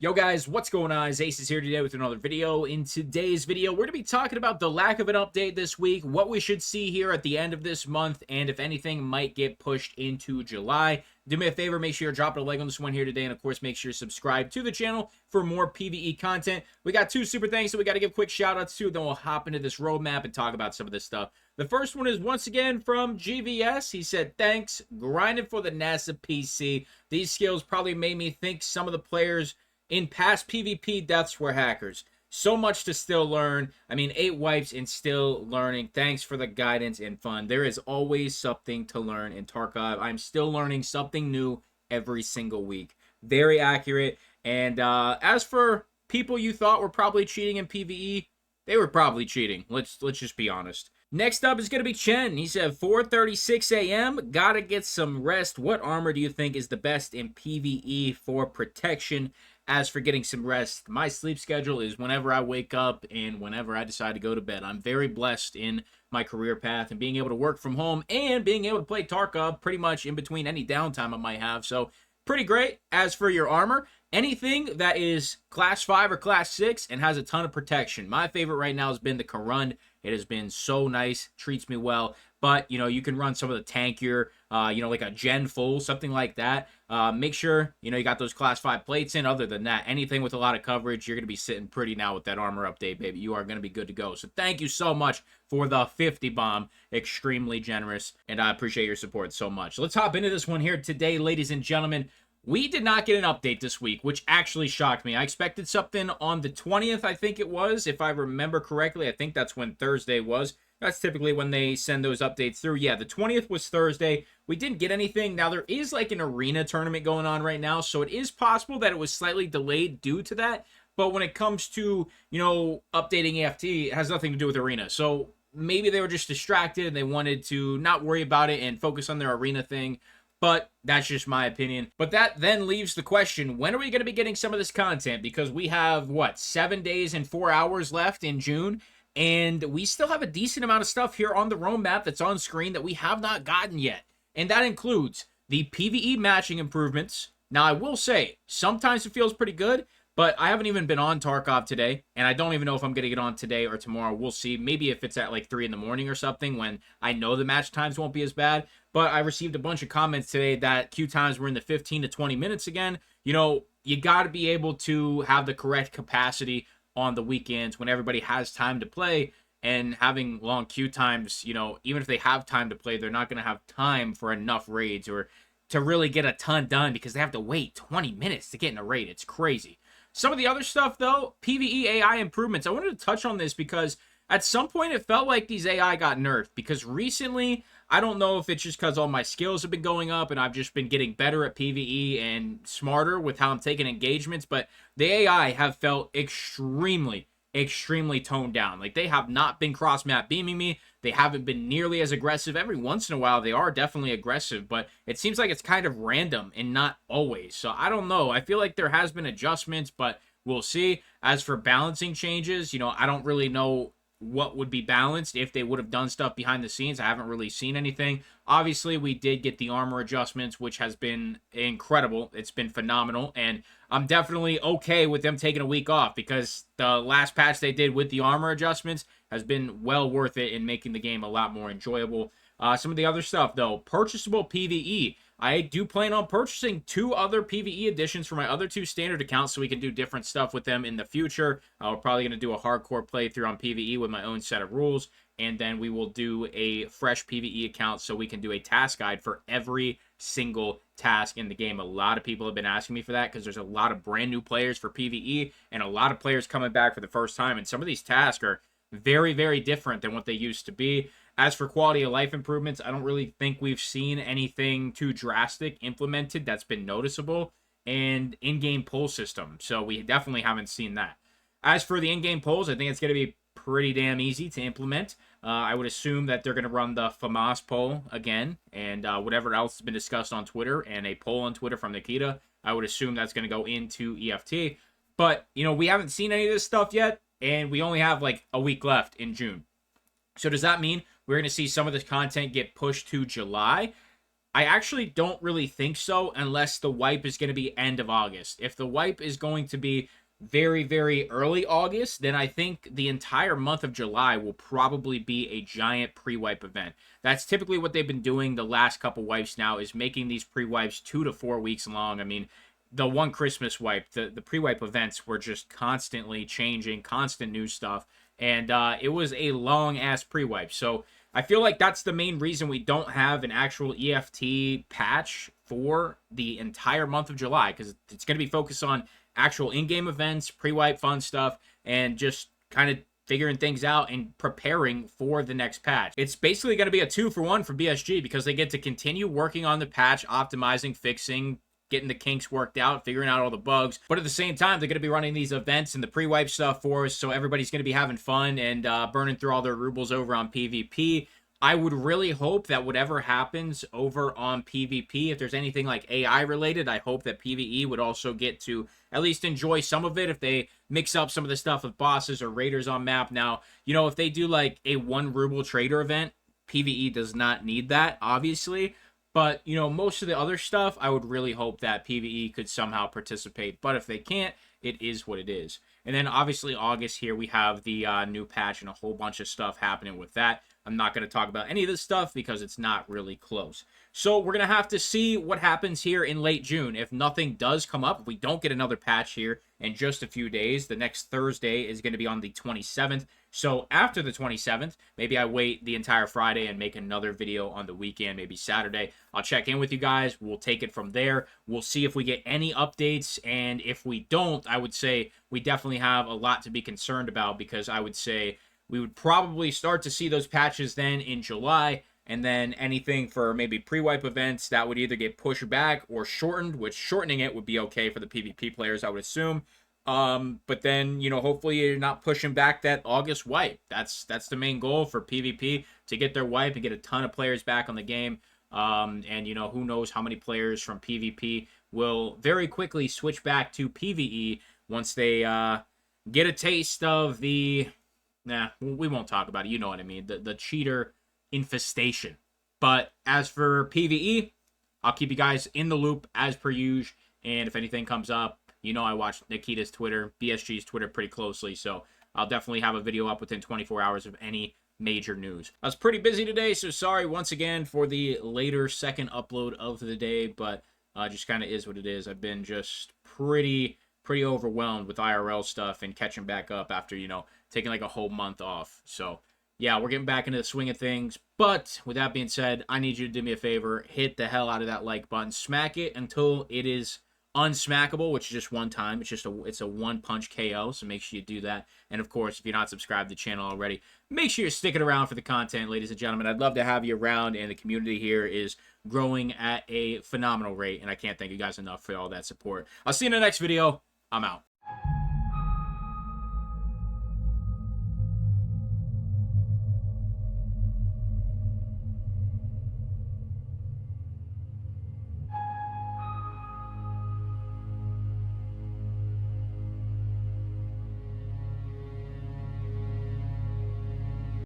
Yo guys, what's going on? Acez here today with another video. In today's video, we're going to be talking about the lack of an update this week, what we should see here at the end of this month, and if anything might get pushed into July. Do me a favor, make sure you're dropping a like on this one here today, and of course, make sure you subscribe to the channel for more PvE content. We got two super thanks that we got to give quick shout outs to, then we'll hop into this roadmap and talk about some of this stuff. The first one is once again from GVS. He said, thanks, grinding for the NASA PC. These skills probably made me think some of the players in past PvP deaths were hackers. So much to still learn. I mean, 8 wipes and still learning. Thanks for the guidance and fun. There is always something to learn in Tarkov. I'm still learning something new every single week. Very accurate. And as for people you thought were probably cheating in PvE, they were probably cheating. Let's just be honest. Next up is going to be Chen. He said, 4:36 a.m. Gotta get some rest. What armor do you think is the best in PvE for protection? As for getting some rest, my sleep schedule is whenever I wake up and whenever I decide to go to bed. I'm very blessed in my career path and being able to work from home and being able to play Tarkov pretty much in between any downtime I might have. So pretty great. As for your armor, anything that is class 5 or class 6 and has a ton of protection. My favorite right now has been the Karund. It has been so nice, treats me well. But, you can run some of the tankier, like a Gen Full, something like that. Make sure, you got those class 5 plates in. Other than that, anything with a lot of coverage, you're going to be sitting pretty now with that armor update, baby. You are going to be good to go. So thank you so much for the 50 bomb. Extremely generous, and I appreciate your support so much. Let's hop into this one here today, ladies and gentlemen. We did not get an update this week, which actually shocked me. I expected something on the 20th, I think it was, if I remember correctly. I think that's when Thursday was. That's typically when they send those updates through. Yeah, the 20th was Thursday. We didn't get anything. Now, there is like an arena tournament going on right now, so it is possible that it was slightly delayed due to that. But when it comes to, updating AFT, it has nothing to do with arena. So maybe they were just distracted and they wanted to not worry about it and focus on their arena thing. But that's just my opinion. But that then leaves the question, when are we going to be getting some of this content? Because we have, 7 days and 4 hours left in June. And we still have a decent amount of stuff here on the roam map that's on screen that we have not gotten yet. And that includes the PvE matching improvements. Now, I will say, sometimes it feels pretty good, but I haven't even been on Tarkov today, and I don't even know if I'm going to get on today or tomorrow. We'll see. Maybe if it's at like 3 in the morning or something when I know the match times won't be as bad. But I received a bunch of comments today that queue times were in the 15 to 20 minutes again. You got to be able to have the correct capacity on the weekends when everybody has time to play, and having long queue times, even if they have time to play, they're not going to have time for enough raids or to really get a ton done because they have to wait 20 minutes to get in a raid. It's crazy. Some of the other stuff, though, PvE AI improvements. I wanted to touch on this because at some point it felt like these AI got nerfed because recently, I don't know if it's just because all my skills have been going up and I've just been getting better at PvE and smarter with how I'm taking engagements, but the AI have felt extremely toned down. Like, they have not been cross-map beaming me. They haven't been nearly as aggressive. Every once in a while, they are definitely aggressive, but it seems like it's kind of random and not always. So I don't know. I feel like there has been adjustments, but we'll see. As for balancing changes, I don't really know what would be balanced if they would have done stuff behind the scenes. I haven't really seen anything. Obviously, we did get the armor adjustments, which has been incredible. It's been phenomenal, and I'm definitely okay with them taking a week off because the last patch they did with the armor adjustments has been well worth it in making the game a lot more enjoyable. Some of the other stuff, though, purchasable PvE. I do plan on purchasing 2 other PvE editions for my other 2 standard accounts so we can do different stuff with them in the future. We're probably going to do a hardcore playthrough on PvE with my own set of rules, and then we will do a fresh PvE account so we can do a task guide for every single task in the game. A lot of people have been asking me for that because there's a lot of brand new players for PvE and a lot of players coming back for the first time, and some of these tasks are very, very different than what they used to be. As for quality of life improvements, I don't really think we've seen anything too drastic implemented that's been noticeable, and in-game poll system. So we definitely haven't seen that. As for the in-game polls, I think it's going to be pretty damn easy to implement. I would assume that they're going to run the FAMAS poll again, and whatever else has been discussed on Twitter, and a poll on Twitter from Nikita. I would assume that's going to go into EFT. But, we haven't seen any of this stuff yet, and we only have like a week left in June. So does that mean we're going to see some of this content get pushed to July? I actually don't really think so unless the wipe is going to be end of August. If the wipe is going to be very, very early August, then I think the entire month of July will probably be a giant pre-wipe event. That's typically what they've been doing the last couple wipes now, is making these pre-wipes 2 to 4 weeks long. I mean, the one Christmas wipe, the pre-wipe events were just constantly changing, constant new stuff, and it was a long-ass pre-wipe. So I feel like that's the main reason we don't have an actual EFT patch for the entire month of July, because it's going to be focused on actual in-game events, pre-wipe fun stuff, and just kind of figuring things out and preparing for the next patch. It's basically going to be a 2-for-1 for BSG, because they get to continue working on the patch, optimizing, fixing, getting the kinks worked out, figuring out all the bugs. But at the same time, they're going to be running these events and the pre-wipe stuff for us, so everybody's going to be having fun and burning through all their rubles over on PvP. I would really hope that whatever happens over on PvP, if there's anything like AI related, I hope that PvE would also get to at least enjoy some of it if they mix up some of the stuff with bosses or raiders on map. Now, you know, if they do like a 1 ruble trader event, PvE does not need that, obviously. But, you know, most of the other stuff, I would really hope that PvE could somehow participate. But if they can't, it is what it is. And then, obviously, August here, we have the new patch and a whole bunch of stuff happening with that. I'm not going to talk about any of this stuff because it's not really close. So we're going to have to see what happens here in late June. If nothing does come up, if we don't get another patch here in just a few days, the next Thursday is going to be on the 27th. So after the 27th, maybe I wait the entire Friday and make another video on the weekend, maybe Saturday. I'll check in with you guys. We'll take it from there. We'll see if we get any updates. And if we don't, I would say we definitely have a lot to be concerned about, because I would say we would probably start to see those patches then in July. And then anything for maybe pre-wipe events, that would either get pushed back or shortened, which shortening it would be okay for the PvP players, I would assume. But then, you know, hopefully you're not pushing back that August wipe. That's the main goal for PvP, to get their wipe and get a ton of players back on the game. And, you know, who knows how many players from PvP will very quickly switch back to PvE once they get a taste of the... Nah, we won't talk about it. You know what I mean. The cheater infestation. But as for PvE, I'll keep you guys in the loop as per usual. And if anything comes up, you know I watch Nikita's Twitter, BSG's Twitter pretty closely. So I'll definitely have a video up within 24 hours of any major news. I was pretty busy today, so sorry once again for the later second upload of the day. But just kind of is what it is. I've been just pretty overwhelmed with IRL stuff and catching back up after, you know, taking like a whole month off. So yeah, we're getting back into the swing of things. But with that being said, I need you to do me a favor. Hit the hell out of that like button. Smack it until it is unsmackable, which is just one time. It's a one-punch KO, so make sure you do that. And of course, if you're not subscribed to the channel already, make sure you're sticking around for the content, ladies and gentlemen. I'd love to have you around, and the community here is growing at a phenomenal rate, and I can't thank you guys enough for all that support. I'll see you in the next video. I'm out.